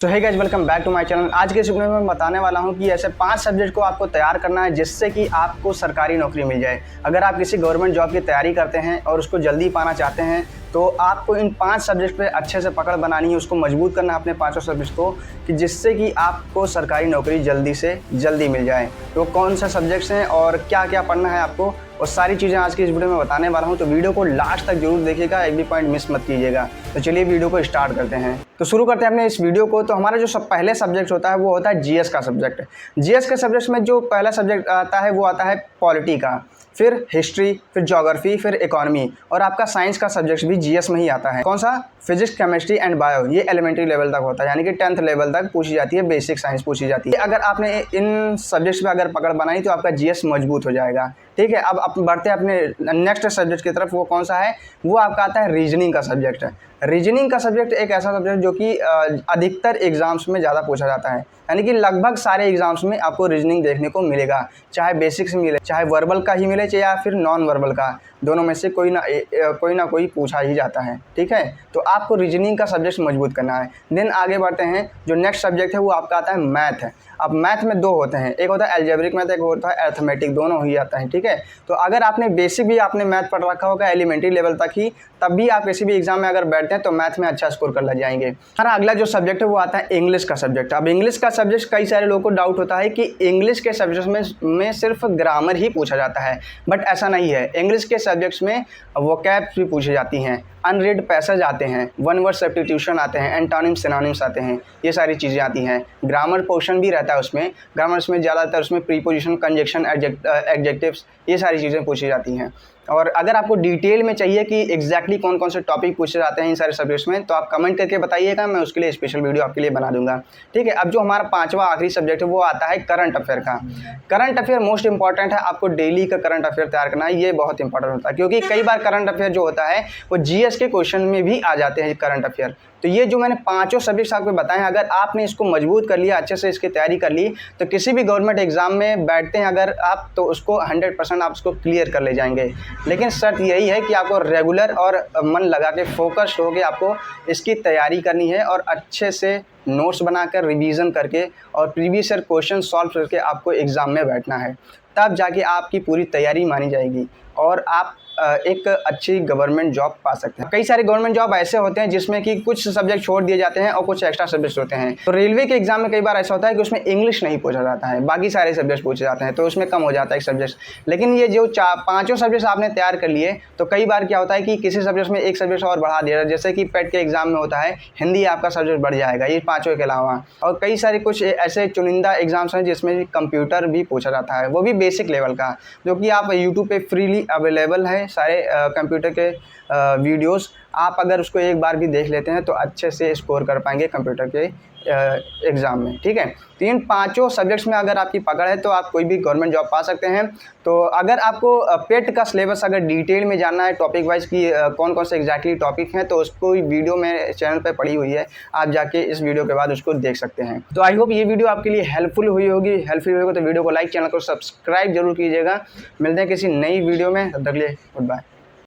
तो hey guys, welcome back to my channel. आज के इस वीडियो में मैं बताने वाला हूं कि ऐसे 5 सब्जेक्ट को आपको तैयार करना है जिससे कि आपको सरकारी नौकरी मिल जाए। अगर आप किसी गवर्नमेंट जॉब की तैयारी करते हैं और उसको जल्दी पाना चाहते हैं तो आपको इन 5 सब्जेक्ट पे अच्छे से पकड़ बनानी है, उसको मजबूत करना है अपने पाँचों सब्जेक्ट को कि जिससे कि आपको सरकारी नौकरी जल्दी से जल्दी मिल जाए। तो कौन सा सब्जेक्ट्स हैं और क्या क्या पढ़ना है आपको, और सारी चीज़ें आज की इस वीडियो में बताने वाला हूं। तो वीडियो को लास्ट तक जरूर देखिएगा, एक भी पॉइंट मिस मत कीजिएगा। तो चलिए वीडियो को स्टार्ट करते हैं। तो शुरू करते हैं अपने इस वीडियो को। तो हमारा जो पहले सब्जेक्ट होता है वो होता है जीएस का सब्जेक्ट। जीएस के सब्जेक्ट में जो पहला सब्जेक्ट आता है वो आता है पॉलिटी का, फिर हिस्ट्री, फिर ज्योग्राफी, फिर इकोनॉमी, और आपका साइंस का सब्जेक्ट भी जीएस में ही आता है। कौन सा? Physics, chemistry and bio. ये एलिमेंट्री लेवल तक होता है, यानी कि 10th लेवल तक पूछी जाती है, बेसिक साइंस पूछी जाती है। अगर आपने इन सब्जेक्ट्स में अगर पकड़ बनाई तो आपका जीएस मजबूत हो जाएगा। ठीक है, अब बढ़ते हैं अपने नेक्स्ट सब्जेक्ट की तरफ। वो कौन सा है? वो आपका आता है रीजनिंग का सब्जेक्ट। रीजनिंग का सब्जेक्ट एक ऐसा सब्जेक्ट जो कि अधिकतर एग्जाम्स में ज़्यादा पूछा जाता है, यानी कि लगभग सारे एग्जाम्स में आपको रीजनिंग देखने को मिलेगा, चाहे बेसिक्स मिले, चाहे वर्बल का ही मिले, चाहे या फिर नॉन वर्बल का, दोनों में से कोई ना कोई पूछा ही जाता है। ठीक है, तो आपको रीजनिंग का सब्जेक्ट मजबूत करना है। देन आगे बढ़ते हैं, जो नेक्स्ट सब्जेक्ट है वो आपका आता है मैथ है। अब मैथ में दो होते हैं, एक होता है एल्जेब्रिक मैथ, एक होता है अरिथमेटिक, दोनों ही आता है। ठीक है, तो अगर आपने बेसिक भी आपने मैथ पढ़ रखा होगा एलिमेंट्री लेवल तक ही, तब भी आप किसी भी एग्जाम में अगर बैठते हैं तो मैथ में अच्छा स्कोर कर जाएंगे। हमारा अगला जो सब्जेक्ट है वो आता है इंग्लिश का सब्जेक्ट। अब इंग्लिश का सब्जेक्ट कई सारे लोगों को डाउट होता है कि इंग्लिश के सब्जेक्ट में सिर्फ ग्रामर ही पूछा जाता है, बट ऐसा नहीं है। इंग्लिश के सब्जेक्ट्स में वोकैब्स भी पूछी जाती हैं, अनरीड पैसेज आते हैं, वन वर्ड सब्स्टिट्यूशन आते हैं, एंटोनिम्स सिनोनिम्स आते हैं, ये सारी चीज़ें आती हैं। ग्रामर पोर्शन भी रहता है उसमें। ग्रामर में ज़्यादातर उसमें प्रीपोजिशन, कंजक्शन, एडजेक्टिव्स, ये सारी चीज़ें पूछी जाती हैं। और अगर आपको डिटेल में चाहिए कि एग्जैक्टली कौन कौन से टॉपिक पूछे जाते हैं इन सारे सब्जेक्ट्स में, तो आप कमेंट करके बताइएगा, मैं उसके लिए स्पेशल वीडियो आपके लिए बना दूंगा। ठीक है, अब जो हमारा पांचवा आखिरी सब्जेक्ट है वो आता है करंट अफेयर का। करंट अफेयर मोस्ट इंपॉर्टेंट है, आपको डेली का करंट अफेयर तैयार करना है, ये बहुत इंपॉर्टेंट होता है, क्योंकि कई बार करंट अफेयर जो होता है वो जीएस के क्वेश्चन में भी आ जाते हैं करंट अफेयर। तो ये जो मैंने पांचों सब्जेक्ट्स आपको बताए हैं, अगर आपने इसको मजबूत कर लिया, अच्छे से इसकी तैयारी कर ली, तो किसी भी गवर्नमेंट एग्जाम में बैठते हैं अगर आप, तो उसको 100% आप उसको क्लियर कर ले जाएंगे। लेकिन शर्त यही है कि आपको रेगुलर और मन लगा के फोकस्ड होकर आपको इसकी तैयारी करनी है, और अच्छे से नोट्स बनाकर रिवीजन करके और प्रीवियस ईयर क्वेश्चन सॉल्व करके आपको एग्ज़ाम में बैठना है। तब जाके आपकी पूरी तैयारी मानी जाएगी और आप एक अच्छी गवर्नमेंट जॉब पा सकते हैं। कई सारे गवर्नमेंट जॉब ऐसे होते हैं जिसमें कि कुछ सब्जेक्ट छोड़ दिए जाते हैं और कुछ एक्स्ट्रा सब्जेक्ट्स होते हैं। तो रेलवे के एग्जाम में कई बार ऐसा होता है कि उसमें इंग्लिश नहीं पूछा जाता है, बाकी सारे सब्जेक्ट्स पूछे जाते हैं, तो उसमें कम हो जाता है एक सब्जेक्ट। लेकिन ये जो पाँचों सब्जेक्ट्स आपने तैयार कर लिए, तो कई बार क्या होता है कि किसी सब्जेक्ट में एक सब्जेक्ट और बढ़ा दिया, जैसे कि पेट के एग्जाम में होता है हिंदी, आपका सब्जेक्ट बढ़ जाएगा ये पाँचों के अलावा। और कई सारे कुछ ऐसे चुनिंदा एग्जाम्स हैं जिसमें कंप्यूटर भी पूछा जाता है, वो भी बेसिक लेवल का, जो कि आप यूट्यूब पे फ्रीली अवेलेबल है सारे कंप्यूटर के वीडियोस। आप अगर उसको एक बार भी देख लेते हैं तो अच्छे से स्कोर कर पाएंगे कंप्यूटर के एग्ज़ाम में। ठीक है, तो इन पांचों सब्जेक्ट्स में अगर आपकी पकड़ है तो आप कोई भी गवर्नमेंट जॉब पा सकते हैं। तो अगर आपको पेट का सिलेबस अगर डिटेल में जानना है टॉपिक वाइज कि कौन कौन से एग्जैक्टली टॉपिक हैं, तो उसको वीडियो में चैनल पे पड़ी हुई है, आप जाके इस वीडियो के बाद उसको देख सकते हैं। तो आई होप ये वीडियो आपके लिए हेल्पफुल हुई होगी तो वीडियो को लाइक, चैनल को सब्सक्राइब जरूर कीजिएगा। मिलते हैं किसी नई वीडियो में, तब तक के लिए गुड बाय।